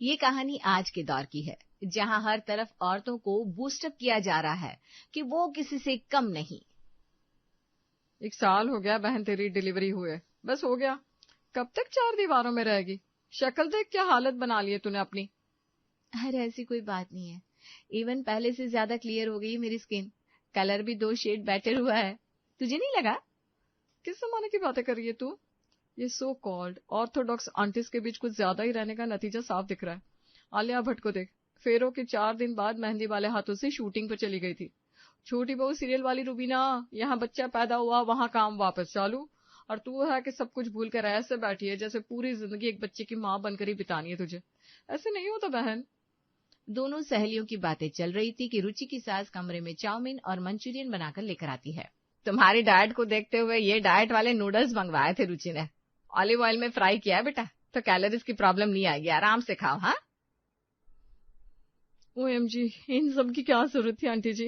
ये कहानी आज के दौर की है, जहां हर तरफ औरतों को बूस्टअप किया जा रहा है कि वो किसी से कम नहीं। 1 साल हो गया बहन तेरी डिलीवरी हुए, बस हो गया। कब तक 4 दीवारों में रहेगी? शक्ल देख क्या हालत बना ली है तूने अपनी। अरे ऐसी कोई बात नहीं है, इवन पहले से ज्यादा क्लियर हो गई मेरी स्किन। कलर भी 2 शेड बेटर हुआ है, तुझे नहीं लगा? किस जमाने की बातें कर रही है तू? ये सो कॉल्ड ऑर्थोडॉक्स आंटीज के बीच कुछ ज्यादा ही रहने का नतीजा साफ दिख रहा है। आलिया भट्ट को देख, फेरों के 4 दिन बाद मेहंदी वाले हाथों से शूटिंग पर चली गई थी। छोटी बहू सीरियल वाली रूबीना, यहाँ बच्चा पैदा हुआ वहां काम वापस चालू, और तू है कि सब कुछ भूल कर ऐसे बैठी है जैसे पूरी जिंदगी एक बच्चे की माँ बनकर ही बितानी है तुझे। ऐसे नहीं होता बहन। दोनों सहेलियों की बातें चल रही थी कि रुचि की सास कमरे में चाउमीन और मंचूरियन बनाकर लेकर आती है। तुम्हारी डाइट को देखते हुए ये डाइट वाले नूडल्स मंगवाए थे रुचि ने, ऑलिव ऑयल में फ्राई किया है बेटा, तो कैलोरीज की प्रॉब्लम नहीं आएगी, आराम से खाओ। हाँ ओएमजी, इन सब की क्या जरूरत थी आंटी जी?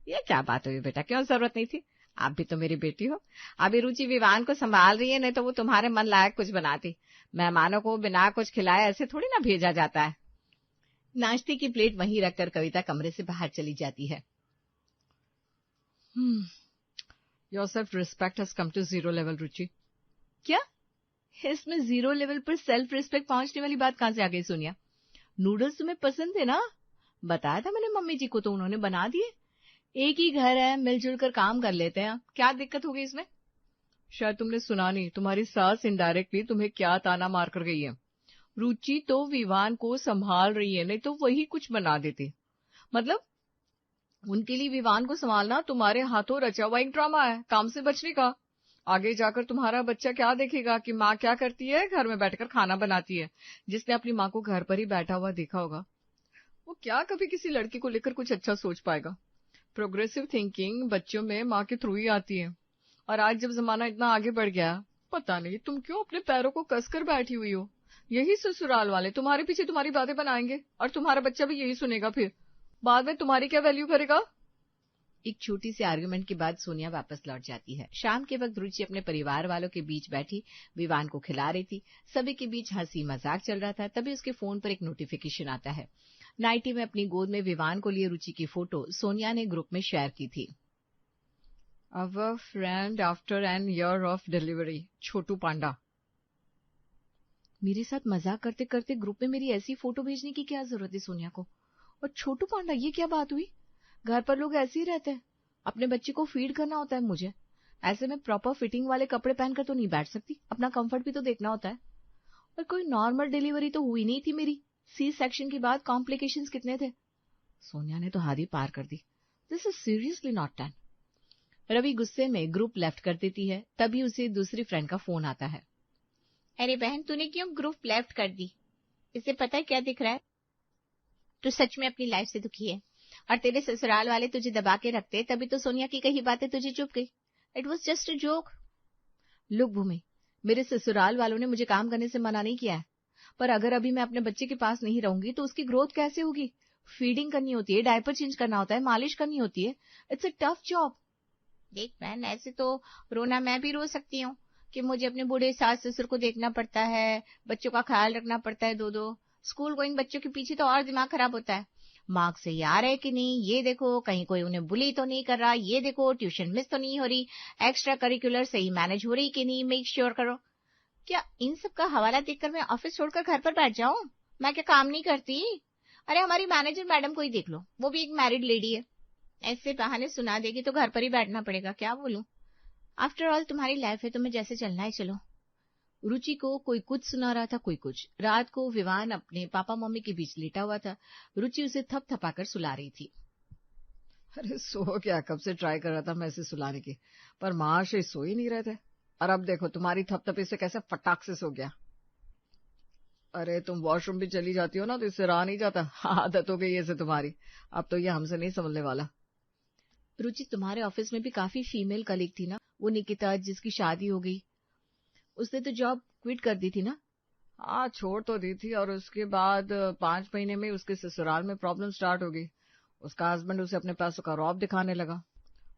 ये क्या बात हुई बेटा, क्यों जरूरत नहीं थी? आप भी तो मेरी बेटी हो। अभी रुचि विवान को संभाल रही है, नहीं तो वो तुम्हारे मन लायक कुछ बनाती। मेहमानों को बिना कुछ खिलाए ऐसे थोड़ी ना भेजा जाता है। नाश्ते की प्लेट वहीं रखकर कविता कमरे से बाहर चली जाती है। Your self respect has come to 0 level Ruchi. क्या? इसमें 0 लेवल पर सेल्फ रिस्पेक्ट पहुंचने वाली बात कहां से आ गई सोनिया? नूडल्स तुम्हें पसंद है ना? बताया था मैंने मम्मी जी को, तो उन्होंने बना दिए। एक ही घर है, मिलजुल कर काम कर लेते हैं, क्या दिक्कत हो गई इसमें? शायद तुमने सुना नहीं, तुम्हारी सास इनडायरेक्टली तुम्हें क्या ताना मार कर गई है। रुचि तो विवान को संभाल रही है, नहीं तो वही कुछ बना देती। मतलब उनके लिए विवान को संभालना तुम्हारे हाथों रचा हुआ एक ड्रामा है, काम से बचने का। आगे जाकर तुम्हारा बच्चा क्या देखेगा कि माँ क्या करती है, घर में बैठकर खाना बनाती है। जिसने अपनी माँ को घर पर ही बैठा हुआ देखा होगा, वो क्या कभी किसी लड़की को लेकर कुछ अच्छा सोच पाएगा? प्रोग्रेसिव थिंकिंग बच्चों में माँ के थ्रू ही आती है। और आज जब जमाना इतना आगे बढ़ गया, पता नहीं तुम क्यों अपने पैरों को कसकर बैठी हुई हो। यही ससुराल वाले तुम्हारे पीछे तुम्हारी बातें बनाएंगे, और तुम्हारा बच्चा भी यही सुनेगा। फिर बाद में तुम्हारी क्या वैल्यू करेगा? एक छोटी सी आर्गुमेंट के बाद सोनिया वापस लौट जाती है। शाम के वक्त रुचि अपने परिवार वालों के बीच बैठी विवान को खिला रही थी। सभी के बीच हंसी मजाक चल रहा था, तभी उसके फोन पर एक नोटिफिकेशन आता है। नाइटी में अपनी गोद में विवान को लिए रुचि की फोटो सोनिया ने ग्रुप में शेयर की थी। Our friend after an year of delivery, Chhotu Panda. मेरे साथ मजाक करते करते ग्रुप में मेरी ऐसी फोटो भेजने की क्या जरूरत है सोनिया को? और छोटू पांडा, ये क्या बात हुई? घर पर लोग ऐसे ही रहते हैं, अपने बच्चे को फीड करना होता है मुझे। ऐसे में प्रॉपर फिटिंग वाले कपड़े पहनकर तो नहीं बैठ सकती, अपना कंफर्ट भी तो देखना होता है। और कोई नॉर्मल डिलीवरी तो हुई नहीं थी मेरी। सी सेक्शन के बाद कॉम्प्लिकेशंस कितने थे? सोनिया ने तो हाथ ही पार कर दी। This is seriously not done. Ravi गुस्से में ग्रुप लेफ्ट कर देती है, तभी उसे दूसरी फ्रेंड का फोन आता है। अरे बहन, तूने क्यों ग्रुप लेफ्ट कर दी? इससे पता है क्या दिख रहा है? तू सच में अपनी लाइफ से दुखी है, और तेरे ससुराल वाले तुझे दबा के रखते, तभी तो सोनिया की कही बातें तुझे चुप गई। It was just a joke. Look Bhumi, मेरे ससुराल वालों ने मुझे काम करने से मना नहीं किया है, पर अगर अभी मैं अपने बच्चे के पास नहीं रहूंगी तो उसकी ग्रोथ कैसे होगी? फीडिंग करनी होती है, डायपर चेंज करना होता है, मालिश करनी होती है। It's a tough job. देख बहन, ऐसे तो रोना मैं भी रो सकती हूँ कि मुझे अपने बूढ़े सास ससुर को देखना पड़ता है, बच्चों का ख्याल रखना पड़ता है। दो स्कूल गोइंग बच्चों के पीछे तो और दिमाग खराब होता है। मार्क्स सही आ रहे कि नहीं, ये देखो, कहीं कोई उन्हें बुली तो नहीं कर रहा, ये देखो, ट्यूशन मिस तो नहीं हो रही, एक्स्ट्रा करिकुलर सही मैनेज हो रही कि नहीं, मेक श्योर करो। क्या इन सब का हवाला देखकर मैं ऑफिस छोड़कर घर पर बैठ जाऊं? मैं क्या काम नहीं करती? अरे हमारी मैनेजर मैडम को ही देख लो, वो भी एक मैरिड लेडी है। ऐसे बहाने सुना देगी तो घर पर ही बैठना पड़ेगा, क्या बोलूं? आफ्टर ऑल तुम्हारी लाइफ है, तुम्हें जैसे चलना है चलो। रुचि को कोई कुछ सुना रहा था, कोई कुछ। रात को विवान अपने पापा मम्मी के बीच लेटा हुआ था। रुचि उसे थपथपाकर सुला रही थी। अरे सो क्या, कब से ट्राई कर रहा था मैं इसे सुलाने की, पर महाशय सो ही नहीं रहे थे। और अब देखो तुम्हारी थपथपी से कैसे फटाक से सो गया। अरे तुम वॉशरूम भी चली जाती हो ना, तो इससे रहा नहीं जाता। आदत हो गई ऐसे तुम्हारी, अब तो ये हमसे नहीं संभलने वाला। रुचि, तुम्हारे ऑफिस में भी काफी फीमेल कलीग थी ना, वो निकिता जिसकी शादी हो गई, उसने तो जॉब क्विट कर दी थी ना? हाँ, छोड़ तो दी थी, और उसके बाद 5 महीने में उसके ससुराल में प्रॉब्लम स्टार्ट हो गई। उसका हस्बैंड उसे अपने पैसों का रौब दिखाने लगा।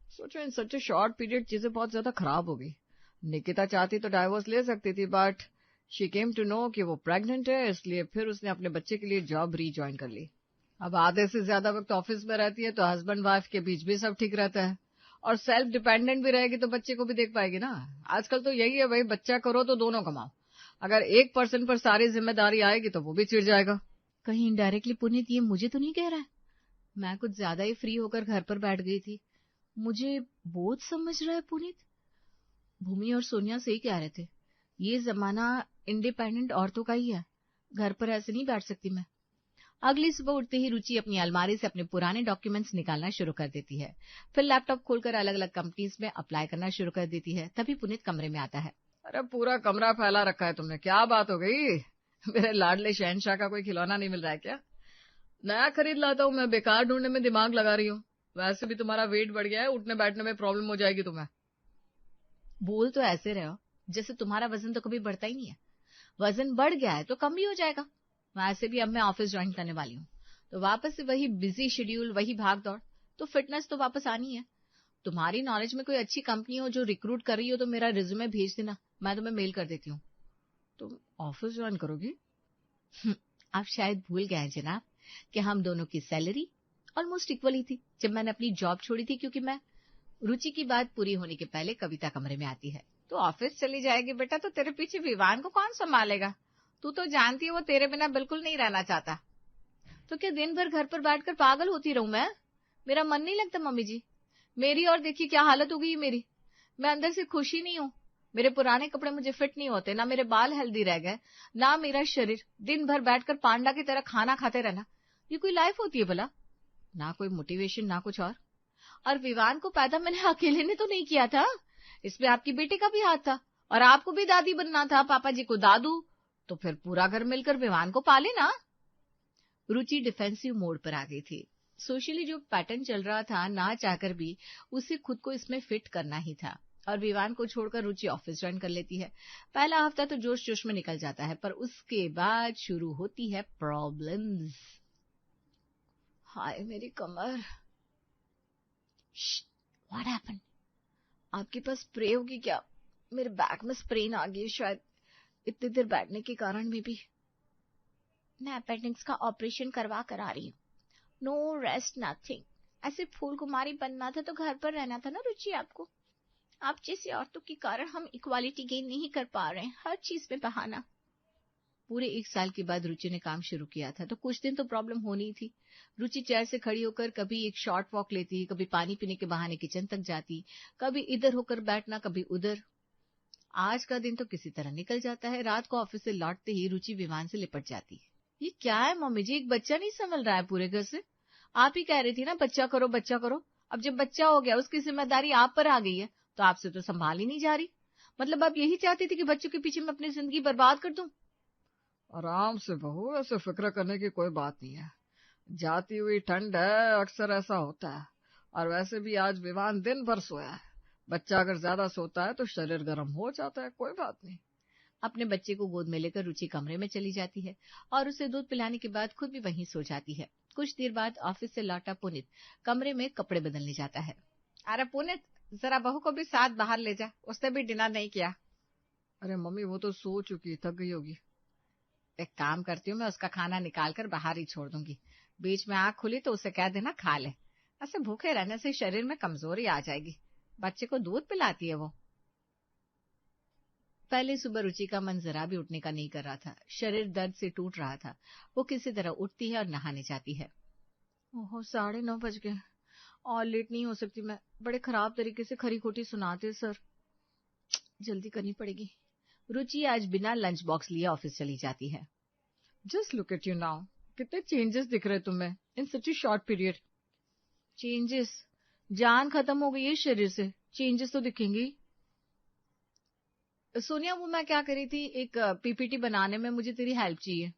सोचो, इन सच ए शॉर्ट पीरियड चीजें बहुत ज्यादा खराब हो गई। निकिता चाहती तो डाइवोर्स ले सकती थी, but she came to know कि वो प्रेग्नेंट है, इसलिए फिर उसने अपने बच्चे के लिए जॉब रीज्वाइन कर ली। अब आधे से ज्यादा वक्त ऑफिस में रहती है तो हस्बैंड वाइफ के बीच भी सब ठीक रहता है, और सेल्फ डिपेंडेंट भी रहेगी तो बच्चे को भी देख पाएगी ना। आजकल तो यही है भाई, बच्चा करो तो दोनों कमाओ। अगर एक पर्सन पर सारी जिम्मेदारी आएगी तो वो भी चिढ़ जाएगा। कहीं इनडायरेक्टली पुनीत ये मुझे तो नहीं कह रहा है? मैं कुछ ज्यादा ही फ्री होकर घर पर बैठ गई थी। मुझे बोझ समझ रहा है पुनीत? भूमि और सोनिया से ही कह रहे थे, ये जमाना इंडिपेंडेंट औरतों का ही है, घर पर ऐसे नहीं बैठ सकती मैं। अगली सुबह उठते ही रुचि अपनी अलमारी से अपने पुराने डॉक्यूमेंट्स निकालना शुरू कर देती है। फिर लैपटॉप खोलकर अलग अलग कंपनीज में अप्लाई करना शुरू कर देती है। तभी पुनीत कमरे में आता है। अरे पूरा कमरा फैला रखा है तुमने, क्या बात हो गई? मेरे लाडले शहनशाह का कोई खिलौना नहीं मिल रहा है क्या? नया खरीद लाता हूँ मैं, बेकार ढूंढने में दिमाग लगा रही हूँ। वैसे भी तुम्हारा वेट बढ़ गया है, उठने बैठने में प्रॉब्लम हो जाएगी तुम्हें। बोल तो ऐसे रहे हो जैसे तुम्हारा वजन तो कभी बढ़ता ही नहीं है। वजन बढ़ गया है तो कम भी हो जाएगा। वैसे भी अब मैं ऑफिस ज्वाइन करने वाली हूँ, तो वापस से वही बिजी शेड्यूल, वही भाग दौड़, तो फिटनेस तो वापस आनी है। तुम्हारी नॉलेज में कोई अच्छी कंपनी हो जो रिक्रूट कर रही हो तो मेरा रिज्यूमे भेज देना, मैं तुम्हें मेल कर देती हूँ। तुम ऑफिस ज्वाइन करोगी? आप शायद भूल गए हैं जनाब कि हम दोनों की सैलरी ऑलमोस्ट इक्वल ही थी जब मैंने अपनी जॉब छोड़ी थी, क्योंकि मैं रुचि की बात पूरी होने के पहले कविता कमरे में आती है। तो ऑफिस चली जाएगी बेटा तो तेरे पीछे विवान को कौन संभालेगा? तू तो जानती है वो तेरे बिना बिल्कुल नहीं रहना चाहता। तो क्या दिन भर घर पर बैठकर पागल होती रहूं मैं? मेरा मन नहीं लगता मम्मी जी। मेरी और देखिए क्या हालत हो गई मेरी। मैं अंदर से खुश ही नहीं हूँ। मेरे पुराने कपड़े मुझे फिट नहीं होते, ना मेरे बाल हेल्दी रह गए, ना मेरा शरीर। दिन भर बैठकर पांडा की तरह खाना खाते रहना, ये कोई लाइफ होती है भला? ना कोई मोटिवेशन, ना कुछ और विवान को पैदा मैंने अकेले ने तो नहीं किया था, इसमें आपकी बेटी का भी हाथ था, और आपको भी दादी बनना था, पापा जी को दादू, तो फिर पूरा घर मिलकर विवान को पाले ना। रुचि डिफेंसिव मोड पर आ गई थी। सोशली जो पैटर्न चल रहा था, ना चाहकर भी उसे खुद को इसमें फिट करना ही था, और विवान को छोड़कर रुचि ऑफिस ज्वाइन कर लेती है। पहला हफ्ता तो जोश जोश में निकल जाता है, पर उसके बाद शुरू होती है प्रॉब्लम्स। हाय मेरी कमर। What happened? आपके पास स्प्रे होगी क्या? मेरे बैक में स्प्रेन आ गई शायद, इतनी देर बैठने के कारण में भी। मैं अपेंडिक्स का ऑपरेशन करवा कर आ रही हूँ। No rest nothing. ऐसे फूल कुमारी बनना था तो घर पर रहना था ना रुचि आपको। आप जैसी औरतों के कारण हम इक्वालिटी गेन नहीं कर पा रहे हैं, हर चीज में बहाना। पूरे 1 साल के बाद रुचि ने काम शुरू किया था, तो कुछ दिन तो प्रॉब्लम होनी ही थी। रुचि चेयर से खड़ी होकर कभी एक शॉर्ट वॉक लेती, कभी पानी पीने के बहाने किचन तक जाती, कभी इधर होकर बैठना, कभी उधर। आज का दिन तो किसी तरह निकल जाता है। रात को ऑफिस से लौटते ही रुचि विमान से लिपट जाती है। ये क्या है मम्मी जी, एक बच्चा नहीं संभल रहा है पूरे घर से? आप ही कह रही थी ना बच्चा करो बच्चा करो। अब जब बच्चा हो गया, उसकी जिम्मेदारी आप पर आ गई है, तो आपसे तो संभाल ही नहीं जा रही। मतलब आप यही चाहती थी कि बच्चों के पीछे मैं अपनी जिंदगी बर्बाद कर दूं? आराम से बहू, ऐसे फिक्र करने की कोई बात नहीं है। जाती हुई ठंड है, अक्सर ऐसा होता है। और वैसे भी आज विवान दिन भर सोया है। बच्चा अगर ज्यादा सोता है तो शरीर गर्म हो जाता है, कोई बात नहीं। अपने बच्चे को गोद में लेकर रुचि कमरे में चली जाती है, और उसे दूध पिलाने के बाद खुद भी वहीं सो जाती है। कुछ देर बाद ऑफिस से लौटा पुनीत कमरे में कपड़े बदलने जाता है। अरे पुनीत, जरा बहू को भी साथ बाहर ले जा, उसने भी डिनर नहीं किया। अरे मम्मी, वो तो सो चुकी, थक गई होगी। एक काम करती हूँ, मैं उसका खाना निकाल कर बाहर ही छोड़ दूंगी। बीच में आंख खुली तो उसे कह देना खा ले। ऐसे भूखे रहने से शरीर में कमजोरी आ जाएगी। बच्चे को दूध पिलाती है वो। पहले सुबह रुचि का मन जरा भी उठने का नहीं कर रहा था। शरीर दर्द से टूट रहा था। वो किसी तरह उठती है और नहाने जाती है। ओहो, 9:30 बज गए, और लेट नहीं हो सकती मैं। बड़े खराब तरीके से खरी खोटी सुनाते सर। जल्दी करनी पड़ेगी। रुचि आज बिना लंच बॉक्स लिए ऑफिस चली जाती है। Just look at you now, कितने चेंजेस दिख रहे तुम्हें इन सच ए शॉर्ट पीरियड। चेंजेस? जान खत्म हो गई है शरीर से, चेंजेस तो दिखेंगी। सोनिया, वो मैं क्या करी थी, एक पीपीटी बनाने में मुझे तेरी हेल्प चाहिए।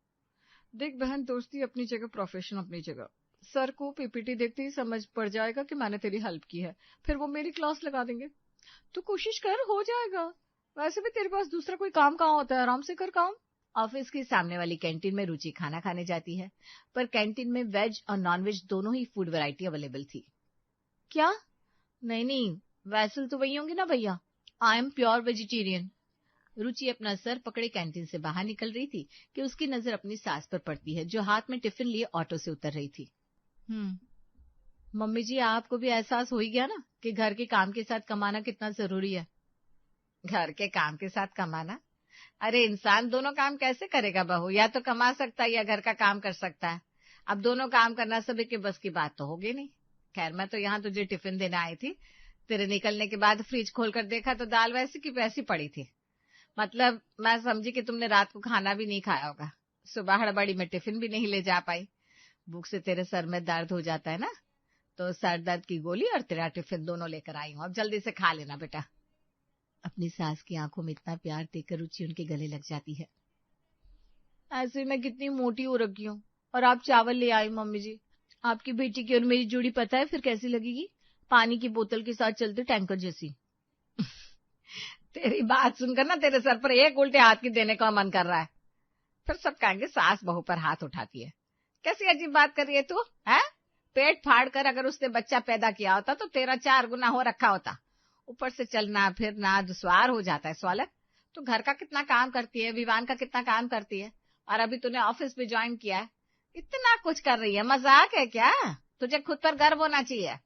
देख बहन, दोस्ती अपनी जगह, प्रोफेशन अपनी जगह। सर को पीपीटी देखते ही समझ पड़ जाएगा कि मैंने तेरी हेल्प की है, फिर वो मेरी क्लास लगा देंगे। तू कोशिश कर, हो जाएगा। वैसे भी तेरे पास दूसरा कोई काम कहाँ होता है, आराम से कर काम। ऑफिस के सामने वाली कैंटीन में रुचि खाना खाने जाती है, पर कैंटीन में वेज और नॉन वेज दोनों ही फूड वैरायटी अवेलेबल थी। क्या? नहीं, वैसल तो वही होंगे ना भैया। I am pure vegetarian. Ruchi अपना सर पकड़े कैंटीन से बाहर निकल रही थी कि उसकी नजर अपनी सास पर पड़ती है, जो हाथ में टिफिन लिए ऑटो से उतर रही थी। मम्मी जी, आपको भी एहसास हो ही गया ना कि घर के काम के साथ कमाना कितना जरूरी है। घर के काम के साथ कमाना? अरे इंसान दोनों काम कैसे करेगा बहू? या तो कमा सकता है या घर का काम कर सकता है। अब दोनों काम करना सभी के बस की बात तो होगी नहीं। खैर, मैं तो यहाँ तुझे टिफिन देने आई थी। तेरे निकलने के बाद फ्रिज खोलकर देखा तो दाल वैसी की वैसी पड़ी थी। मतलब मैं समझी कि तुमने रात को खाना भी नहीं खाया होगा। सुबह हड़बड़ी में टिफिन भी नहीं ले जा पाई। भूख से तेरे सर में दर्द हो जाता है ना, तो सर दर्द की गोली और तेरा टिफिन दोनों लेकर आई हूँ। अब जल्दी से खा लेना बेटा। अपनी सास की आंखों में इतना प्यार देखकर रुचि उनके गले लग जाती है। ऐसे मैं कितनी मोटी हो रखी हूँ और आप चावल ले आई मम्मी जी। आपकी बेटी की और मेरी जोड़ी पता है फिर कैसी लगेगी? पानी की बोतल के साथ चलते टैंकर जैसी। तेरी बात सुनकर ना तेरे सर पर एक उल्टे हाथ की देने का मन कर रहा है। फिर सब कहेंगे सास बहू पर हाथ उठाती है। कैसी अजीब बात कर रही है तू, है? पेट फाड़ कर अगर उसने बच्चा पैदा किया होता तो तेरा 4 गुना हो रखा होता। ऊपर से चलना फिरना दुश्वार हो जाता है। सवाल, तू घर का कितना काम करती है, विवान का कितना काम करती है, और अभी तूने ऑफिस भी ज्वाइन किया है। इतना कुछ कर रही है, मजाक है क्या? तुझे खुद पर गर्व होना चाहिए।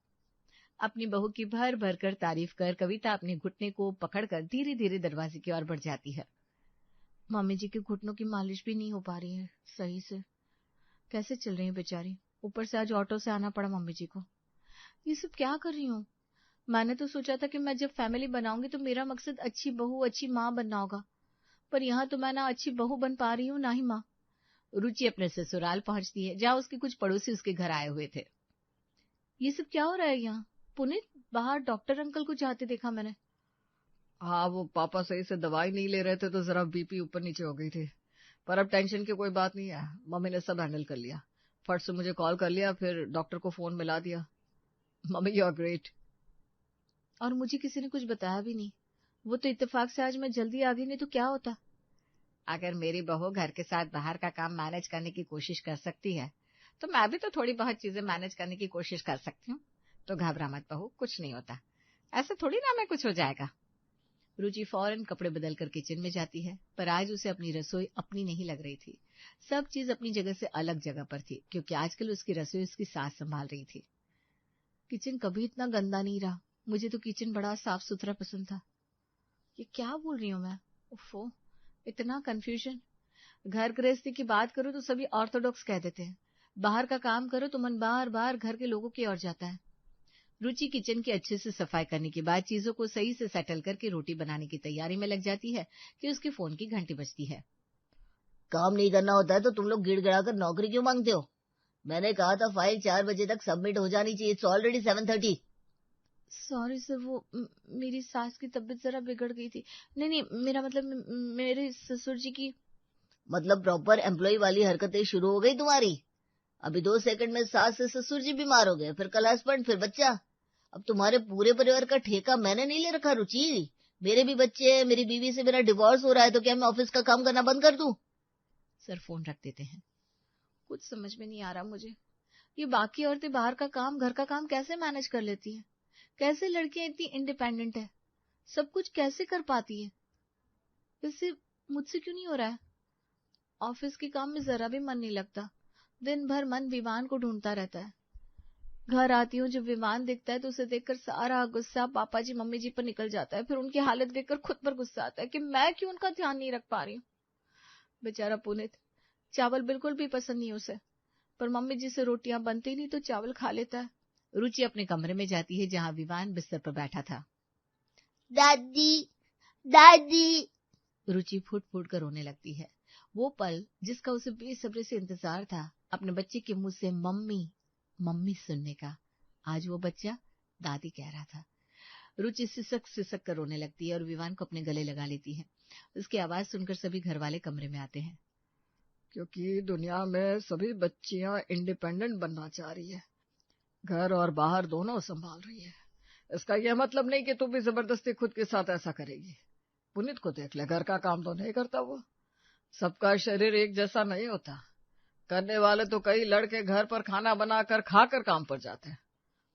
अपनी बहू की भर भर कर तारीफ कर कविता अपने घुटने को पकड़कर धीरे धीरे दरवाजे की ओर बढ़ जाती है। मम्मी जी के घुटनों की मालिश भी नहीं हो पा रही है सही से। कैसे चल रही है बेचारी। ऊपर से आज ऑटो से आना पड़ा मम्मी जी को। ये सब क्या कर रही हूँ? मैंने तो सोचा था कि मैं जब फैमिली बनाऊंगी तो मेरा मकसद अच्छी बहू अच्छी माँ बनना होगा, पर यहाँ तो मैं ना अच्छी बहू बन पा रही हूँ ना ही माँ। रुचि अपने ससुराल पहुंचती है, जहाँ उसके कुछ पड़ोसी उसके घर आए हुए थे। ये सब क्या हो रहा है यहाँ? पुनीत, बाहर डॉक्टर अंकल को जाते देखा मैंने। हाँ, वो पापा सही से दवाई नहीं ले रहे थे तो जरा बीपी ऊपर नीचे हो गई थी, पर अब टेंशन की कोई बात नहीं है। मम्मी ने सब हैंडल कर लिया। फट से मुझे कॉल कर लिया, फिर डॉक्टर को फोन मिला दिया। Mummy you are great. और मुझे किसी ने कुछ बताया भी नहीं। वो तो इत्तेफाक से आज मैं जल्दी आ गई, नहीं तो क्या होता। अगर मेरी बहू घर के साथ बाहर का काम मैनेज करने की कोशिश कर सकती है तो मैं भी तो थोड़ी बहुत चीजें मैनेज करने की कोशिश कर सकती हूँ। तो घबरा मत बहू, कुछ नहीं होता। ऐसे थोड़ी ना मैं कुछ हो जाएगा। रुचि फौरन कपड़े बदलकर किचन में जाती है, पर आज उसे अपनी रसोई अपनी नहीं लग रही थी। सब चीज अपनी जगह से अलग जगह पर थी, क्योंकि आजकल उसकी रसोई उसकी सास संभाल रही थी। किचन कभी इतना गंदा नहीं रहा। मुझे तो किचन बड़ा साफ सुथरा पसंद था। ये क्या बोल रही हूँ मैं? उफ़ो, इतना कंफ्यूजन। घर गृहस्थी की बात करो तो सभी ऑर्थोडॉक्स कह देते हैं, बाहर का काम करो तो मन बार बार घर के लोगों की ओर जाता है। रुचि किचन की अच्छे से सफाई करने के बाद चीजों को सही से सेटल करके रोटी बनाने की तैयारी में लग जाती है कि उसके फोन की घंटी बजती है। काम नहीं करना होता है तो तुम लोग गिड़गिड़ाकर नौकरी क्यों मांगते हो? मैंने कहा था फाइल 4 बजे तक सबमिट हो जानी चाहिए। It's already 7:30। सॉरी सर, वो मेरी सास की तबीयत जरा बिगड़ गई थी। नहीं, मेरा मतलब मेरे ससुर जी की। मतलब प्रॉपर एम्प्लॉय वाली हरकतें शुरू हो गई तुम्हारी। अभी 2 सेकंड में सास से ससुर जी बीमार हो गए, फिर कल हस्बैंड, फिर बच्चा। अब तुम्हारे पूरे परिवार का ठेका मैंने नहीं ले रखा रुचि। मेरे भी बच्चे हैं, मेरी बीवी से मेरा डिवोर्स हो रहा है, तो क्या मैं ऑफिस का काम करना बंद कर दूं? सर फोन रख देते हैं। कुछ समझ में नहीं आ रहा मुझे। ये बाकी औरतें बाहर का काम घर का काम कैसे मैनेज कर लेती हैं? कैसे लड़कियां इतनी इंडिपेंडेंट है? सब कुछ कैसे कर पाती है? वैसे मुझसे क्यों नहीं हो रहा है? ऑफिस के काम में जरा भी मन नहीं लगता। दिन भर मन विमान को ढूंढता रहता है। घर आती हूँ, जब विमान दिखता है तो उसे देखकर सारा गुस्सा पापा जी मम्मी जी पर निकल जाता है। फिर उनकी हालत देखकर खुद पर गुस्सा आता है कि मैं क्यों उनका ध्यान नहीं रख पा रही हूँ। बेचारा पुनीत, चावल बिल्कुल भी पसंद नहीं उसे, पर मम्मी जी से रोटियां बनती नहीं तो चावल खा लेता है। रुचि अपने कमरे में जाती है, जहाँ विवान बिस्तर पर बैठा था। दादी, दादी। रुचि फुट फुट कर रोने लगती है। वो पल जिसका उसे बेसब्री से इंतजार था, अपने बच्चे के मुंह से मम्मी मम्मी सुनने का, आज वो बच्चा दादी कह रहा था। रुचि सिसक सिसक कर रोने लगती है और विवान को अपने गले लगा लेती है। उसकी आवाज सुनकर सभी घर वाले कमरे में आते हैं। क्योंकि दुनिया में सभी बच्चियां इंडिपेंडेंट बनना चाह रही है, घर और बाहर दोनों संभाल रही है। इसका यह मतलब नहीं कि तू भी जबरदस्ती खुद के साथ ऐसा करेगी। पुनीत को देख ले, घर का काम तो नहीं करता वो। सबका शरीर एक जैसा नहीं होता। करने वाले तो कई लड़के घर पर खाना बनाकर खाकर काम पर जाते हैं।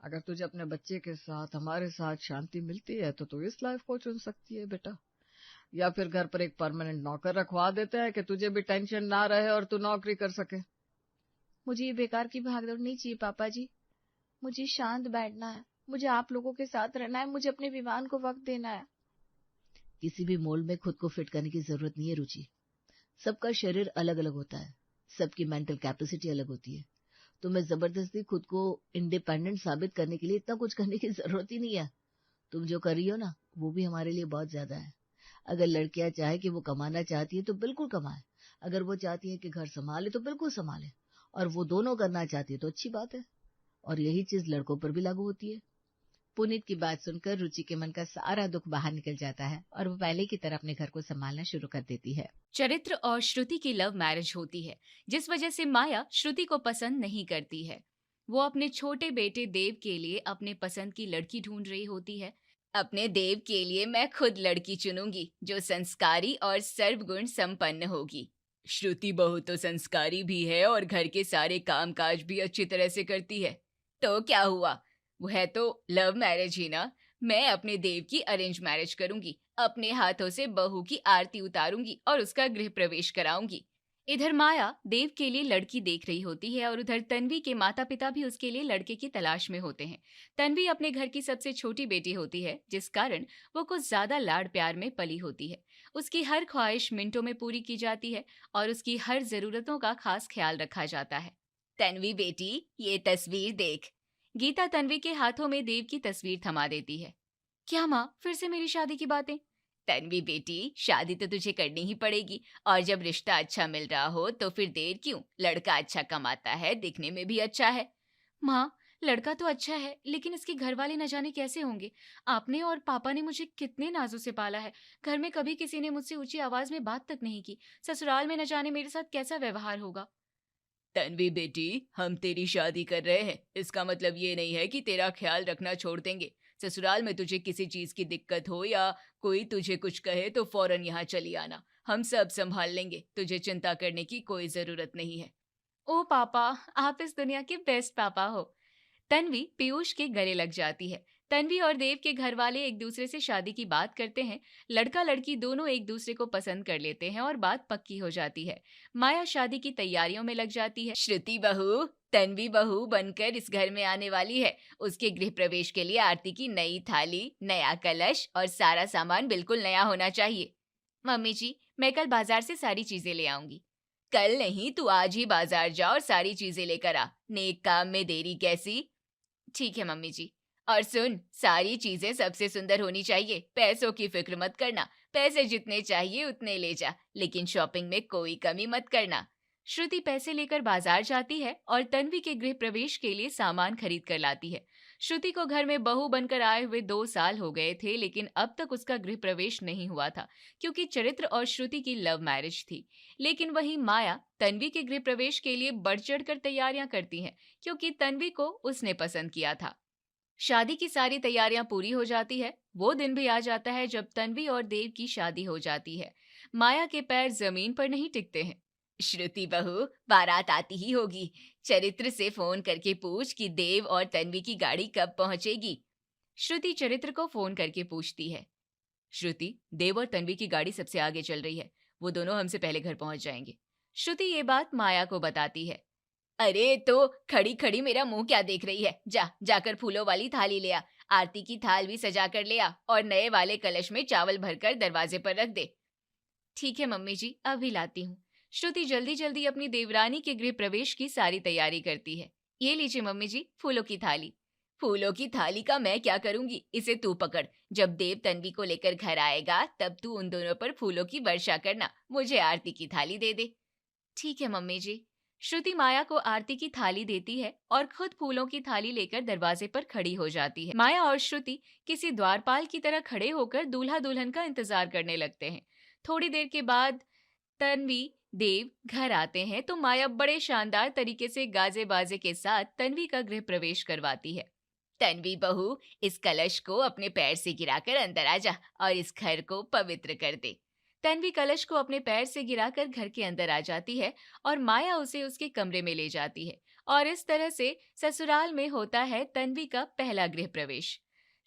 अगर तुझे अपने बच्चे के साथ हमारे साथ शांति मिलती है तो तू इस लाइफ को चुन सकती है बेटा। या फिर घर पर एक परमानेंट नौकर रखवा देते हैं कि तुझे भी टेंशन ना रहे और तू नौकरी कर सके। मुझे ये बेकार की भागदौड़ नहीं चाहिए पापा जी। मुझे शांत बैठना है, मुझे आप लोगों के साथ रहना है, मुझे अपने विवान को वक्त देना है। किसी भी मोल्ड में खुद को फिट करने की जरूरत नहीं है रुचि। सबका शरीर अलग अलग होता है, सबकी मेंटल कैपेसिटी अलग होती है। तुम्हें जबरदस्ती खुद को इंडिपेंडेंट साबित करने के लिए इतना कुछ करने की जरूरत ही नहीं है। तुम जो कर रही हो ना, वो भी हमारे लिए बहुत ज्यादा है। अगर लड़कियां चाहे कि वो कमाना चाहती है तो बिल्कुल कमाए, अगर वो चाहती है कि घर संभाले तो बिल्कुल संभाले, और वो दोनों करना चाहती है तो अच्छी बात है। और यही चीज लड़कों पर भी लागू होती है। पुनीत की बात सुनकर रुचि के मन का सारा दुख बाहर निकल जाता है और वो पहले की तरह अपने घर को संभालना शुरू कर देती है। चरित्र और श्रुति की लव मैरिज होती है, जिस वजह से माया श्रुति को पसंद नहीं करती है। वो अपने छोटे बेटे देव के लिए अपने पसंद की लड़की ढूंढ रही होती है। अपने देव के लिए मैं खुद लड़की चुनूंगी जो संस्कारी और सर्वगुण संपन्न होगी। श्रुति बहू तो संस्कारी भी है और घर के सारे कामकाज भी अच्छी तरह से करती है, तो क्या हुआ, वो है तो लव मैरिज ही ना। मैं अपने देव की अरेंज मैरिज करूंगी, अपने हाथों से बहू की आरती उतारूंगी और उसका गृह प्रवेश कराऊंगी। इधर माया देव के लिए लड़की देख रही होती है और उधर तन्वी के माता पिता भी उसके लिए लड़के की तलाश में होते हैं। तन्वी अपने घर की सबसे छोटी बेटी होती है, जिस कारण वो कुछ ज्यादा लाड प्यार में पली होती है। उसकी हर ख्वाहिश मिनटों में पूरी की जाती है और उसकी हर जरूरतों का खास ख्याल रखा जाता है। तन्वी बेटी, ये तस्वीर देख। गीता तन्वी के हाथों में देव की तस्वीर थमा देती है। क्या माँ, फिर से मेरी शादी की बातें? तन्वी बेटी, शादी तो तुझे करनी ही पड़ेगी, और जब रिश्ता अच्छा मिल रहा हो तो फिर देर क्यों? लड़का अच्छा कमाता है, दिखने में भी अच्छा है। माँ, लड़का तो अच्छा है, लेकिन इसके घर वाले न जाने कैसे होंगे। आपने और पापा ने मुझे कितने नाजों से पाला है। घर में कभी किसी ने मुझसे ऊंची आवाज में बात तक नहीं की। ससुराल में न जाने मेरे साथ कैसा व्यवहार होगा। तन्वी बेटी, हम तेरी शादी कर रहे हैं, इसका मतलब ये नहीं है कि तेरा ख्याल रखना छोड़ देंगे। ससुराल में तुझे किसी चीज की दिक्कत हो या कोई तुझे कुछ कहे तो फौरन यहाँ चली आना, हम सब संभाल लेंगे, तुझे चिंता करने की कोई जरूरत नहीं है। ओ पापा, आप इस दुनिया के बेस्ट पापा हो। तन्वी पीयूष के गले लग जाती है। तन्वी और देव के घर वाले एक दूसरे से शादी की बात करते हैं। लड़का लड़की दोनों एक दूसरे को पसंद कर लेते हैं और बात पक्की हो जाती है। माया शादी की तैयारियों में लग जाती है। श्रुति बहू तन्वी बहू बनकर इस घर में आने वाली है। उसके गृह प्रवेश के लिए आरती की नई थाली, नया कलश और सारा सामान बिल्कुल नया होना चाहिए। मम्मी जी, मैं कल बाजार से सारी चीजें ले आऊंगी। कल नहीं, तू आज ही बाजार जा और सारी चीजें लेकर आ। नेक काम में देरी कैसी? ठीक है मम्मी जी। और सुन, सारी चीजें सबसे सुंदर होनी चाहिए। पैसों की फिक्र मत करना, पैसे जितने चाहिए उतने ले जा, लेकिन शॉपिंग में कोई कमी मत करना। श्रुति पैसे लेकर बाजार जाती है और तन्वी के गृह प्रवेश के लिए सामान खरीद कर लाती है। श्रुति को घर में बहू बनकर आए हुए 2 साल हो गए थे, लेकिन अब तक उसका गृह प्रवेश नहीं हुआ था, क्योंकि चरित्र और श्रुति की लव मैरिज थी। लेकिन वहीं माया तन्वी के गृह प्रवेश के लिए बढ़ चढ़ कर तैयारियां करती है, क्योंकि तन्वी को उसने पसंद किया था। शादी की सारी तैयारियां पूरी हो जाती है। वो दिन भी आ जाता है जब तन्वी और देव की शादी हो जाती है। माया के पैर जमीन पर नहीं टिकते हैं। श्रुति बहू, बारात आती ही होगी। चरित्र से फोन करके पूछ कि देव और तन्वी की गाड़ी कब पहुंचेगी। श्रुति चरित्र को फोन करके पूछती है। श्रुति, देव और तन्वी की गाड़ी सबसे आगे चल रही है, वो दोनों हमसे पहले घर पहुंच जाएंगे। श्रुति ये बात माया को बताती है। अरे तो खड़ी खड़ी मेरा मुंह क्या देख रही है? जाकर फूलों वाली थाली ले आ, आरती की थाल भी सजा कर ले आ और नए वाले कलश में चावल भरकर दरवाजे पर रख दे। ठीक है मम्मी जी, अभी लाती हूँ। श्रुति जल्दी जल्दी अपनी देवरानी के गृह प्रवेश की सारी तैयारी करती है। ये लीजिए मम्मी जी, फूलों की थाली। फूलों की थाली का मैं क्या करूंगी, इसे तू पकड़। जब देव तन्वी को लेकर घर आएगा तब तू उन दोनों पर फूलों की वर्षा करना, मुझे आरती की थाली दे दे। ठीक है मम्मी जी। श्रुति माया को आरती की थाली देती है और खुद फूलों की थाली लेकर दरवाजे पर खड़ी हो जाती है। माया और श्रुति किसी द्वारपाल की तरह खड़े होकर दूल्हा दुल्हन का इंतजार करने लगते हैं। थोड़ी देर के बाद तन्वी देव घर आते हैं तो माया बड़े शानदार तरीके से गाजे बाजे के साथ तन्वी का गृह प्रवेश करवाती है। तन्वी बहू, इस कलश को अपने पैर से गिराकर अंदर आ जा और इस घर को पवित्र कर दे। तन्वी कलश को अपने पैर से गिराकर घर के अंदर आ जाती है और माया उसे उसके कमरे में ले जाती है और इस तरह से ससुराल में होता है तन्वी का पहला गृह प्रवेश।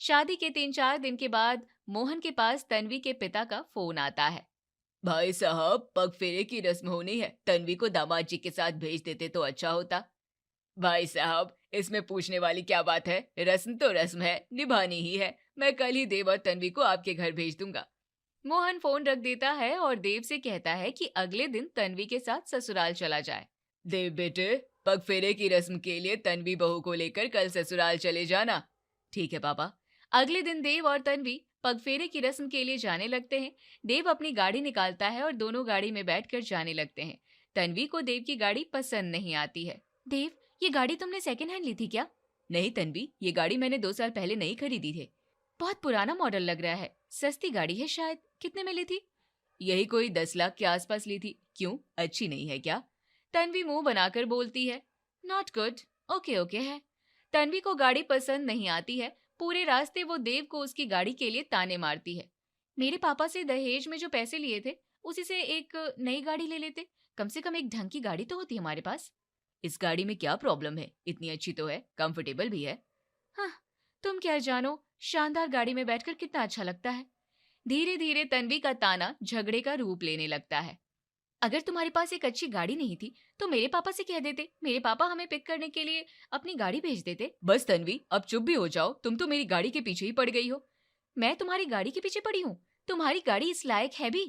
शादी के 3-4 दिन के बाद मोहन के पास तन्वी के पिता का फोन आता है। भाई साहब, पग फेरे की रस्म होनी है, तन्वी को दामाद जी के साथ भेज देते तो अच्छा होता। भाई साहब, इसमें पूछने वाली क्या बात है, रस्म तो रस्म है, निभानी ही है। मैं कल ही देव और तन्वी को आपके घर भेज दूंगा। मोहन फोन रख देता है और देव से कहता है कि अगले दिन तन्वी के साथ ससुराल चला जाए। देव बेटे, पग फेरे की रस्म के लिए तन्वी बहू को लेकर कल ससुराल चले जाना। ठीक है पापा। अगले दिन देव और तन्वी पगफेरे की रस्म के लिए जाने लगते हैं। देव अपनी गाड़ी निकालता है और दोनों गाड़ी में बैठकर जाने लगते हैं। तन्वी को देव की गाड़ी पसंद नहीं आती है। देव, ये गाड़ी तुमने सेकंड हैंड ली थी क्या? नहीं तन्वी, ये गाड़ी मैंने 2 साल पहले नहीं खरीदी थी। बहुत पुराना मॉडल लग रहा है, सस्ती गाड़ी है शायद। कितने में ली थी? यही कोई 10 लाख के आसपास ली थी। क्यों, अच्छी नहीं है क्या? तन्वी मुंह बनाकर बोलती है, नॉट गुड, ओके ओके है। तन्वी को गाड़ी पसंद नहीं आती है। पूरे रास्ते वो देव को उसकी गाड़ी के लिए ताने मारती है। मेरे पापा से दहेज में जो पैसे लिए थे उसी से एक नई गाड़ी ले लेते, कम से कम एक ढंग की गाड़ी तो होती हमारे पास। इस गाड़ी में क्या प्रॉब्लम है, इतनी अच्छी तो है, कंफर्टेबल भी है। हाँ, तुम क्या जानो शानदार गाड़ी में बैठकर कितना अच्छा लगता है। धीरे धीरे तन्वी का ताना झगड़े का रूप लेने लगता है। अगर तुम्हारे पास एक अच्छी गाड़ी नहीं थी तो मेरे पापा से कह देते, मेरे पापा हमें पिक करने के लिए अपनी गाड़ी भेज देते। बस तन्वी, अब चुप भी हो जाओ, तुम तो मेरी गाड़ी के पीछे ही पड़ गई हो। मैं तुम्हारी गाड़ी के पीछे पड़ी हूँ? तुम्हारी गाड़ी इस लायक है भी?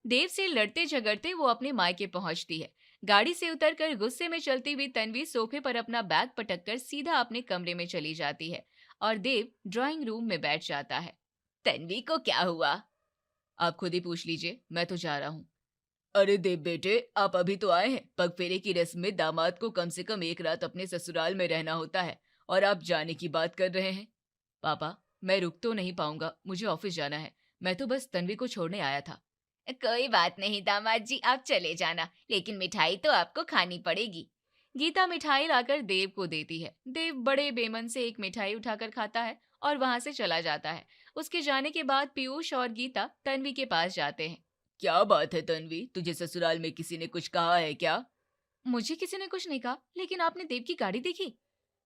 देव से लड़ते झगड़ते वो अपने मायके पहुंचती है। गाड़ी से उतरकर गुस्से में चलती हुई तन्वी सोफे पर अपना बैग पटककर सीधा अपने कमरे में चली जाती है और देव ड्राइंग रूम में बैठ जाता है। तन्वी को क्या हुआ? आप खुद ही पूछ लीजिए, मैं तो जा रहा हूँ। अरे देव बेटे, आप अभी तो आए हैं। पग फेरे की रस्म में दामाद को कम से कम एक रात अपने ससुराल में रहना होता है और आप जाने की बात कर रहे हैं। पापा, मैं रुक तो नहीं पाऊंगा, मुझे ऑफिस जाना है। मैं तो बस तन्वी को छोड़ने आया था। कोई बात नहीं दामाद जी, आप चले जाना, लेकिन मिठाई तो आपको खानी पड़ेगी। गीता मिठाई लाकर देव को देती है। देव बड़े बेमन से एक मिठाई उठाकर खाता है और वहां से चला जाता है। उसके जाने के बाद पीयूष और गीता तन्वी के पास जाते हैं। क्या बात है तन्वी, तुझे ससुराल में किसी ने कुछ कहा है क्या? मुझे किसी ने कुछ नहीं कहा, लेकिन आपने देव की गाड़ी देखी?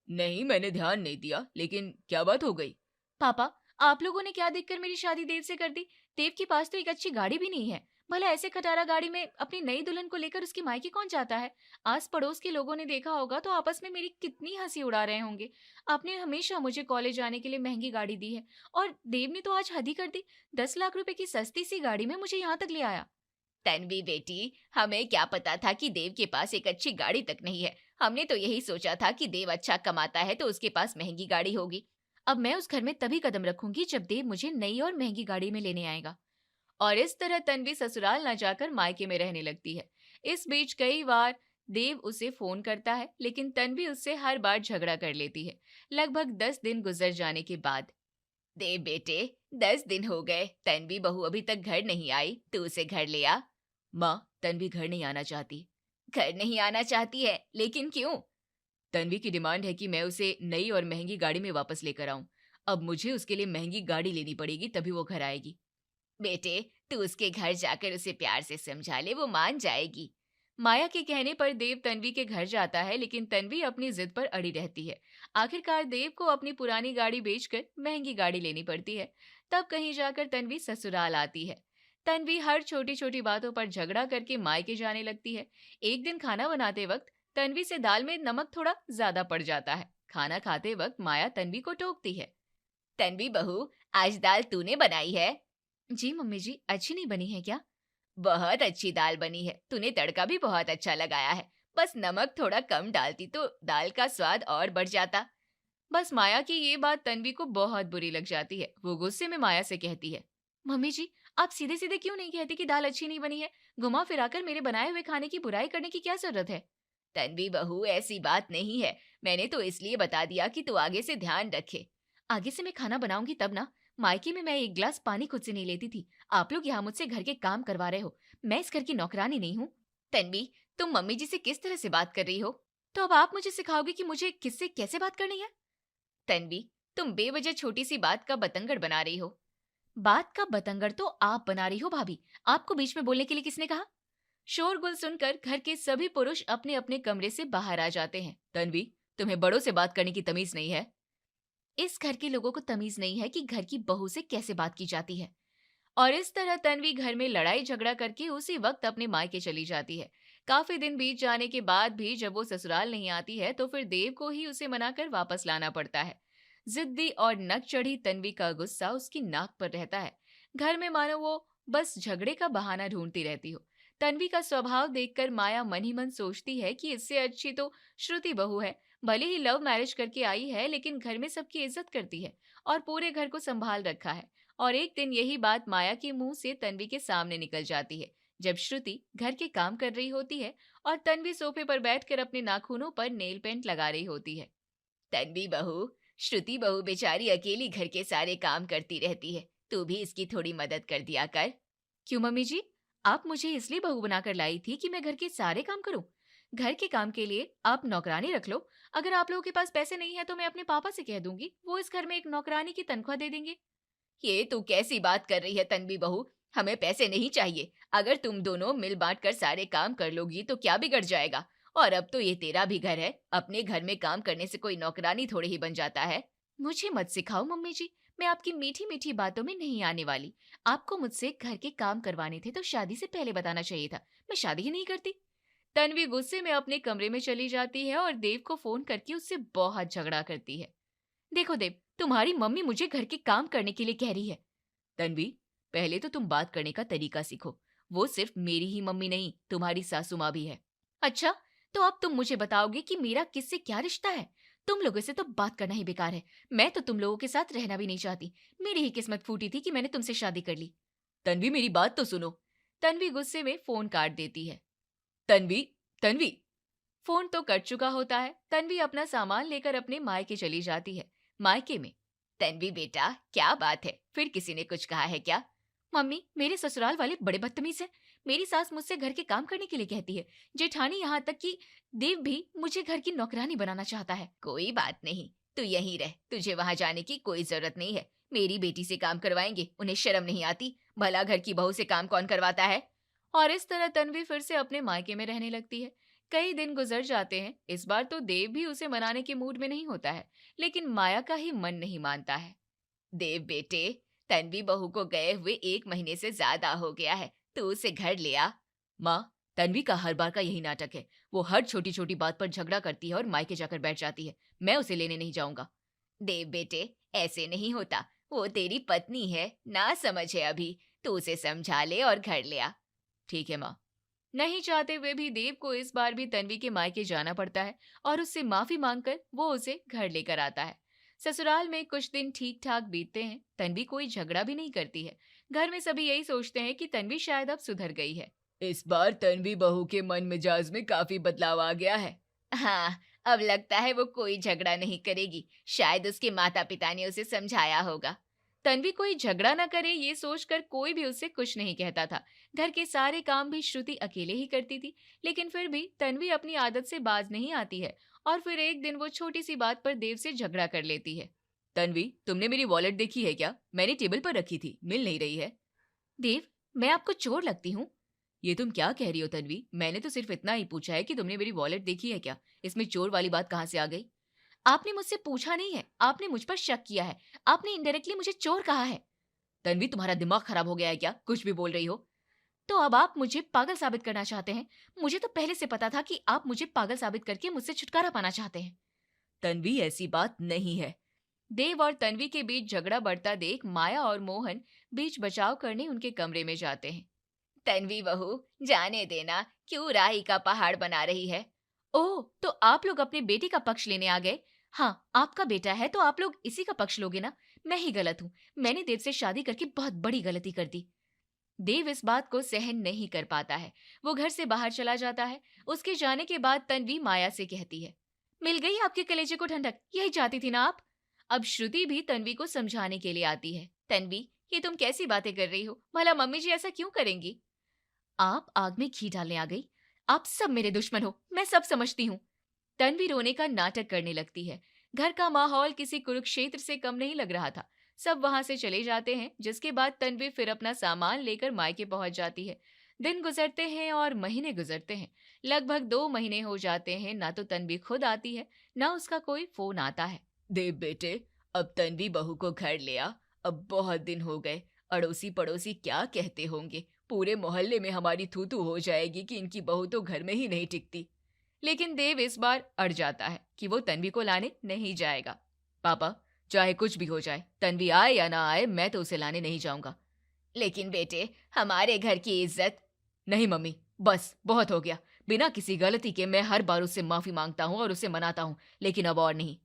नहीं, मैंने ध्यान नहीं दिया, लेकिन क्या बात हो गई? पापा, आप लोगों ने क्या देखकर मेरी शादी देव से कर दी? देव के पास तो एक अच्छी गाड़ी भी नहीं है। भला ऐसे खटारा गाड़ी में अपनी नई दुल्हन को लेकर उसकी मायके कौन जाता है? आस पड़ोस के लोगों ने देखा होगा तो आपस में मेरी कितनी हंसी उड़ा रहे होंगे। आपने हमेशा मुझे कॉलेज जाने के लिए महंगी गाड़ी दी है और देव ने तो आज हद ही कर दी। 10 लाख रुपए की सस्ती सी गाड़ी में मुझे यहाँ तक ले आया। तन्वी बेटी, हमें क्या पता था कि देव के पास एक अच्छी गाड़ी तक नहीं है। हमने तो यही सोचा था कि देव अच्छा कमाता है तो उसके पास महंगी गाड़ी होगी। अब मैं उस घर में तभी कदम रखूंगी जब देव मुझे नई और महंगी गाड़ी में लेने आएगा। और इस तरह तन्वी ससुराल न जाकर मायके में रहने लगती है। इस बीच कई बार देव उसे फोन करता है, लेकिन तन्वी उससे हर बार झगड़ा कर लेती है। लगभग 10 दिन गुजर जाने के बाद, देव बेटे, 10 दिन हो गए, तन्वी बहू अभी तक घर नहीं आई, तू उसे घर ले आ। माँ, तन्वी घर नहीं आना चाहती। घर नहीं आना चाहती है, लेकिन क्यों? तन्वी की डिमांड है कि मैं उसे नई और महंगी गाड़ी में वापस लेकर आऊं। अब मुझे उसके लिए महंगी गाड़ी लेनी पड़ेगी, तभी वो घर आएगी। बेटे, तू उसके घर जाकर उसे प्यार से समझा ले, वो मान जाएगी। माया के कहने पर देव तन्वी के घर जाता है, लेकिन तन्वी अपनी जिद पर अड़ी रहती है। आखिरकार देव को अपनी पुरानी गाड़ी बेचकर महंगी गाड़ी लेनी पड़ती है। तब कहीं जाकर तन्वी ससुराल आती है। तन्वी हर छोटी छोटी बातों पर झगड़ा करके मायके जाने लगती है। एक दिन खाना बनाते वक्त तन्वी से दाल में नमक थोड़ा ज्यादा पड़ जाता है। खाना खाते वक्त माया तन्वी को टोकती है। तन्वी बहू, आज दाल तूने बनाई है? जी मम्मी जी, अच्छी नहीं बनी है क्या? बहुत अच्छी दाल बनी है, तूने तड़का भी बहुत अच्छा लगाया है। बस नमक थोड़ा कम डालती तो दाल का स्वाद और बढ़ जाता। बस माया की ये बात तन्वी को बहुत बुरी लग जाती है। वो गुस्से में माया से कहती है, मम्मी जी, आप सीधे सीधे क्यों नहीं कहती कि दाल अच्छी नहीं बनी है? घुमा फिराकर मेरे बनाए हुए खाने की बुराई करने की क्या जरूरत है? तन्वी बहू, ऐसी बात नहीं है, मैंने तो इसलिए बता दिया कि तू आगे से ध्यान रखे। आगे से मैं खाना बनाऊंगी तब ना। मायके में मैं एक गिलास पानी खुद से नहीं लेती थी। आप लोग यहाँ मुझसे घर के काम करवा रहे हो। मैं इस घर की नौकरानी नहीं हूँ। तन्वी, तुम मम्मी जी से किस तरह से बात कर रही हो? तो अब आप मुझे सिखाओगे कि मुझे किससे कैसे बात करनी है? तन्वी, तुम बेवजह छोटी सी बात का बतंगड़ बना रही हो। बात का बतंगड़ तो आप बना रही हो भाभी। आपको बीच में बोलने के लिए किसने कहा? शोरगुल सुनकर घर के सभी पुरुष अपने अपने कमरे से बाहर आ जाते हैं। तन्वी, तुम्हें बड़ों से बात करने की तमीज नहीं है? इस घर के लोगों को तमीज नहीं है कि घर की बहू से कैसे बात की जाती है। और इस तरह तन्वी घर में लड़ाई झगड़ा करके उसी वक्त अपने मायके चली जाती है। काफी दिन बीत जाने के बाद भी जब वो ससुराल नहीं आती है तो फिर देव को ही उसे मनाकर वापस लाना पड़ता है। जिद्दी और नक चढ़ी तन्वी का गुस्सा उसकी नाक पर रहता है। घर में मानो वो बस झगड़े का बहाना ढूंढती रहती हो। तन्वी का स्वभाव देखकर माया मन ही मन सोचती है कि इससे अच्छी तो श्रुति बहू है। भले ही लव मैरिज करके आई है लेकिन घर में सबकी इज्जत करती है और पूरे घर को संभाल रखा है। और एक दिन यही बात माया के मुंह से तन्वी के सामने निकल जाती है जब श्रुति घर के काम कर रही होती है और तन्वी सोफे पर बैठकर अपने नाखूनों पर नेल पेंट लगा रही होती है। तन्वी बहू, श्रुति बहू बेचारी अकेली घर के सारे काम करती रहती है, तू भी इसकी थोड़ी मदद कर दिया कर। क्यों मम्मी जी, आप मुझे इसलिए बहू बनाकर लाई थी कि मैं घर के सारे काम करूं? घर के काम के लिए आप नौकरानी रख लो। अगर आप लोगों के पास पैसे नहीं है तो मैं अपने पापा से कह दूंगी, वो इस घर में एक नौकरानी की तनख्वाह दे देंगे। ये तू कैसी बात कर रही है तन्वी बहू, हमें पैसे नहीं चाहिए। अगर तुम दोनों मिल बांट कर सारे काम कर लोगी तो क्या बिगड़ जाएगा। और अब तो ये तेरा भी घर है, अपने घर में काम करने से कोई नौकरानी थोड़े ही बन जाता है। मुझे मत सिखाओ मम्मी जी, मैं आपकी मीठी मीठी बातों में नहीं आने वाली। आपको मुझसे घर के काम करवाने थे तो शादी से पहले बताना चाहिए था, मैं शादी ही नहीं करती। तन्वी गुस्से में अपने कमरे में चली जाती है और देव को फोन करके उससे बहुत झगड़ा करती है। देखो देव, तुम्हारी मम्मी मुझे घर के काम करने के लिए कह रही है। तन्वी, पहले तो तुम बात करने का तरीका सीखो। वो सिर्फ मेरी ही मम्मी नहीं, तुम्हारी सासू माँ भी है। अच्छा, तो अब तुम मुझे बताओगे कि मेरा किससे क्या रिश्ता है? तुम लोगों से तो बात करना ही बेकार है। मैं तो तुम लोगों के साथ रहना भी नहीं चाहती। मेरी ही किस्मत फूटी थी कि मैंने तुमसे शादी कर ली। तन्वी, मेरी बात तो सुनो। तन्वी गुस्से में फोन काट देती है। तन्वी, तन्वी। फोन तो कट चुका होता है। तन्वी अपना सामान लेकर अपने मायके चली जाती है। मायके में, तन्वी बेटा, क्या बात है, फिर किसी ने कुछ कहा है क्या? मम्मी, मेरे ससुराल वाले बड़े बदतमीज हैं। मेरी सास मुझसे घर के काम करने के लिए कहती है। जेठानी यहाँ तक कि देव भी मुझे घर की नौकरानी बनाना चाहता है। कोई बात नहीं, तू यहीं रह, तुझे वहां जाने की कोई जरूरत नहीं है। मेरी बेटी से काम करवाएंगे, उन्हें शर्म नहीं आती? भला घर की बहू से काम कौन करवाता है? और इस तरह तन्वी फिर से अपने मायके में रहने लगती है। कई दिन गुजर जाते हैं। इस बार तो देव भी उसे मनाने के मूड में नहीं होता है, लेकिन माया का ही मन नहीं मानता है। देव बेटे, तन्वी बहू को गए हुए 1 महीने से ज्यादा हो गया है, तू उसे घर ले आ। माँ, तन्वी का हर बार का यही नाटक है। वो हर छोटी छोटी बात पर झगड़ा करती है और मायके जाकर बैठ जाती है। मैं उसे लेने नहीं जाऊंगा। देव बेटे, ऐसे नहीं होता, वो तेरी पत्नी है, ना समझ है अभी, तू उसे समझा ले और घर ले आ। ठीक है माँ। नहीं चाहते हुए भी देव को इस बार भी तन्वी के मायके जाना पड़ता है और उससे माफी मांगकर वो उसे घर लेकर आता है। ससुराल में कुछ दिन ठीक ठाक बीतते हैं। तन्वी कोई झगड़ा भी नहीं करती है। घर में सभी यही सोचते हैं कि तन्वी शायद अब सुधर गई है। इस बार तन्वी बहू के मन मिजाज में काफी बदलाव आ गया है। हाँ, अब लगता है वो कोई झगड़ा नहीं करेगी। शायद उसके माता पिता ने उसे समझाया होगा। तन्वी कोई झगड़ा न करे ये सोचकर कोई भी उससे कुछ नहीं कहता था। घर के सारे काम भी श्रुति अकेले ही करती थी, लेकिन फिर भी तन्वी अपनी आदत से बाज नहीं आती है और फिर एक दिन वो छोटी सी बात पर देव से झगड़ा कर लेती है। तन्वी, तुमने मेरी वॉलेट देखी है क्या? मैंने टेबल पर रखी थी, मिल नहीं रही है। देव, मैं आपको चोर लगती हूँ? ये तुम क्या कह रही हो तन्वी? मैंने तो सिर्फ इतना ही पूछा है कि तुमने मेरी वॉलेट देखी है क्या। इसमें चोर वाली बात कहाँ से आ गई? आपने मुझसे पूछा नहीं है, आपने मुझ पर शक किया है। आपने इनडायरेक्टली मुझे चोर कहा है। तन्वी, तुम्हारा दिमाग खराब हो गया है क्या? कुछ भी बोल रही हो। तो अब आप मुझे पागल साबित करना चाहते हैं? मुझे तो पहले से पता था कि आप मुझे पागल साबित करके मुझसे छुटकारा पाना चाहते हैं। तन्वी, ऐसी बात नहीं है। देव और तन्वी के बीच झगड़ा बढ़ता देख माया और मोहन बीच बचाव करने उनके कमरे में जाते हैं। तन्वी बहू, जाने देना, क्यों राही का पहाड़ बना रही है? ओह, तो आप लोग अपने बेटी का पक्ष लेने आ गए? हाँ, आपका बेटा है तो आप लोग इसी का पक्ष लोगे ना? मैं ही गलत हूँ। मैंने देव से शादी करके बहुत बड़ी गलती कर दी। देव इस बात को सहन नहीं कर पाता है। वो घर से बाहर चला जाता है। उसके जाने के बाद तन्वी माया से कहती है, मिल गई आपके कलेजे को ठंडक, यही चाहती थी ना आप? अब श्रुति भी तन्वी को समझाने के लिए आती है। तन्वी, ये तुम कैसी बातें कर रही हो? भला मम्मी जी ऐसा क्यों करेंगी? आप आग में घी डालने आ गई। आप सब मेरे दुश्मन हो, मैं सब समझती हूँ। तन्वी रोने का नाटक करने लगती है। घर का माहौल किसी कुरुक्षेत्र से कम नहीं लग रहा था। सब वहां से चले जाते हैं, जिसके बाद तन्वी फिर अपना सामान लेकर मायके पहुंच जाती है। दिन गुजरते हैं और महीने गुजरते हैं। लगभग 2 महीने हो जाते हैं। ना तो तन्वी खुद आती है, ना उसका कोई फोन आता है। देव बेटे, अब तन्वी बहू को घर ले आ, अब बहुत दिन हो गए, अड़ोसी पड़ोसी क्या कहते होंगे, पूरे मोहल्ले में हमारी थू थू हो जाएगी कि इनकी बहू तो घर में ही नहीं टिकती। लेकिन देव इस बार अड़ जाता है कि वो तन्वी को लाने नहीं जाएगा। पापा, चाहे कुछ भी हो जाए, तन्वी आए या ना आए, मैं तो उसे लाने नहीं जाऊंगा। लेकिन बेटे, हमारे घर की इज्जत। नहीं मम्मी, बस बहुत हो गया। बिना किसी गलती के मैं हर बार उससे माफी मांगता हूँ और उसे मनाता हूँ, लेकिन अब और नहीं।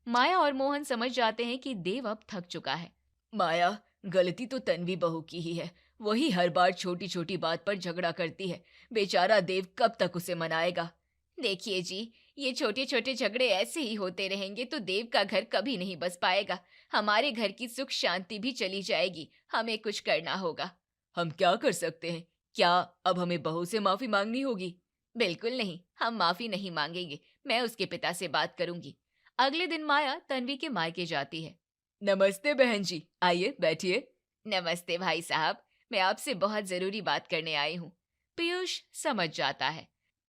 माया और मोहन समझ जाते हैं कि देव अब थक चुका है। माया, गलती तो तन्वी बहू की ही है, वही हर बार छोटी छोटी बात पर झगड़ा करती है। बेचारा देव कब तक उसे मनाएगा। देखिए जी, ये छोटे छोटे झगड़े ऐसे ही होते रहेंगे तो देव का घर कभी नहीं बस पाएगा। हमारे घर की सुख शांति भी चली जाएगी। हमें कुछ करना होगा। हम क्या कर सकते हैं? क्या अब हमें बहू से माफी मांगनी होगी? बिल्कुल नहीं, हम माफी नहीं मांगेंगे। मैं उसके पिता से बात करूंगी। अगले दिन माया तन्वी के मायके जाती है। नमस्ते बहन जी, आइए बैठिए। नमस्ते भाई साहब, मैं आपसे बहुत जरूरी बात करने आई हूँ। पीयूष समझ जाता है।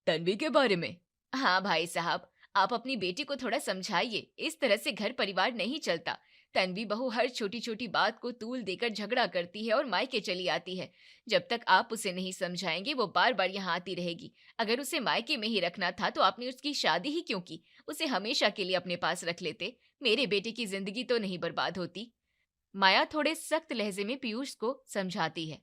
तन्वी के बारे में? हाँ भाई साहब, आप अपनी बेटी को थोड़ा समझाइए, इस तरह से घर परिवार नहीं चलता। तन्वी बहू हर छोटी छोटी बात को तूल देकर झगड़ा करती है और मायके चली आती है। जब तक आप उसे नहीं समझाएंगे वो बार बार यहाँ आती रहेगी। अगर उसे मायके में ही रखना था तो आपने उसकी शादी ही क्यों की? उसे हमेशा के लिए अपने पास रख लेते, मेरे बेटे की जिंदगी तो नहीं बर्बाद होती। माया थोड़े सख्त लहजे में पीयूष को समझाती है।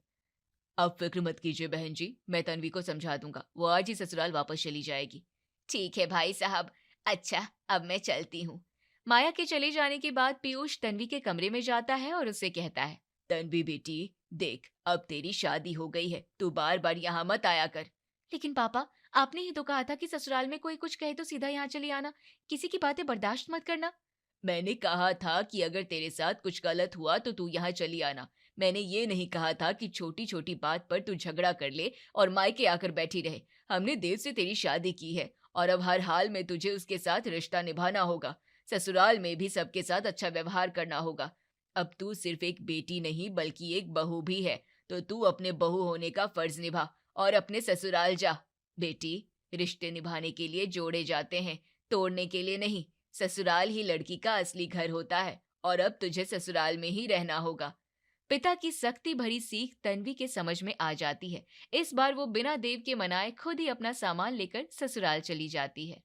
अब फिक्र मत कीजिए बहन जी, मैं तन्वी को समझा दूंगा, वो आज ही ससुराल वापस चली जाएगी। ठीक है भाई साहब। अच्छा, अब मैं चलती हूँ। माया के चले जाने के बाद पीयूष तन्वी के कमरे में जाता है और उसे कहता है, तन्वी बेटी, देख अब तेरी शादी हो गई है, तू बार बार यहाँ मत आया कर। लेकिन पापा, आपने ही तो कहा था कि ससुराल में कोई कुछ कहे तो सीधा यहाँ चली आना, किसी की बातें बर्दाश्त मत करना। मैंने कहा था कि अगर तेरे साथ कुछ गलत हुआ तो तू यहाँ चली आना। मैंने ये नहीं कहा था कि छोटी छोटी बात पर तू झगड़ा कर ले और मायके आकर बैठी रहे। हमने देव से तेरी शादी की है और अब हर हाल में तुझे उसके साथ रिश्ता निभाना होगा। ससुराल में भी सबके साथ अच्छा व्यवहार करना होगा। अब तू सिर्फ एक बेटी नहीं बल्कि एक बहू भी है, तो तू अपने बहू होने का फर्ज निभा और अपने ससुराल जा। बेटी, रिश्ते निभाने के लिए जोड़े जाते हैं, तोड़ने के लिए नहीं। ससुराल ही लड़की का असली घर होता है और अब तुझे ससुराल में ही रहना होगा। पिता की सख्ती भरी सीख तन्वी के समझ में आ जाती है। इस बार वो बिना देव के मनाए खुद ही अपना सामान लेकर ससुराल चली जाती है।